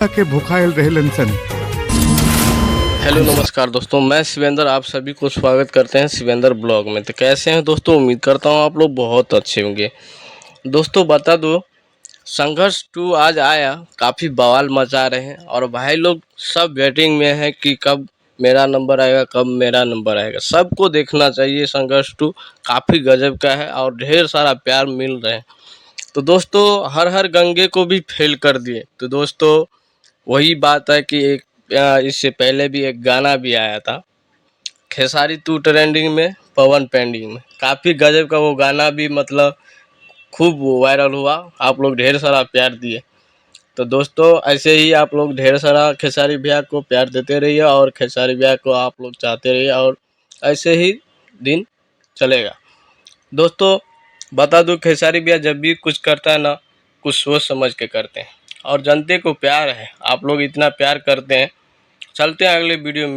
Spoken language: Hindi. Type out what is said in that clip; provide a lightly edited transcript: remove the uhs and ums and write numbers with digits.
के भुखायल रहेलन सन। हेलो नमस्कार दोस्तों, मैं शिवेंद्र आप सभी को स्वागत करते हैं शिवेंद्र ब्लॉग में। तो कैसे हैं दोस्तों? उम्मीद करता हूं आप लोग बहुत अच्छे होंगे। दोस्तों बता दो, संघर्ष 2 आज आया, काफ़ी बवाल मचा रहे हैं और भाई लोग सब वेटिंग में हैं कि कब मेरा नंबर आएगा, कब मेरा नंबर आएगा। सबको देखना चाहिए, संघर्ष 2 काफ़ी गजब का है और ढेर सारा प्यार मिल रहे हैं। तो दोस्तों हर हर गंगे को भी फेल कर दिए। तो दोस्तों वही बात है कि एक इससे पहले भी एक गाना भी आया था, खेसारी 2 ट्रेंडिंग में, पवन पेंडिंग में। काफ़ी गजब का वो गाना भी, मतलब खूब वायरल हुआ, आप लोग ढेर सारा प्यार दिए। तो दोस्तों ऐसे ही आप लोग ढेर सारा खेसारी भैया को प्यार देते रहिए और खेसारी भैया को आप लोग चाहते रहिए और ऐसे ही दिन चलेगा। दोस्तों बता दूं, खेसारी भैया जब भी कुछ करता है ना, कुछ सोच समझ के करते हैं और जनते को प्यार है, आप लोग इतना प्यार करते हैं। चलते हैं अगले वीडियो में।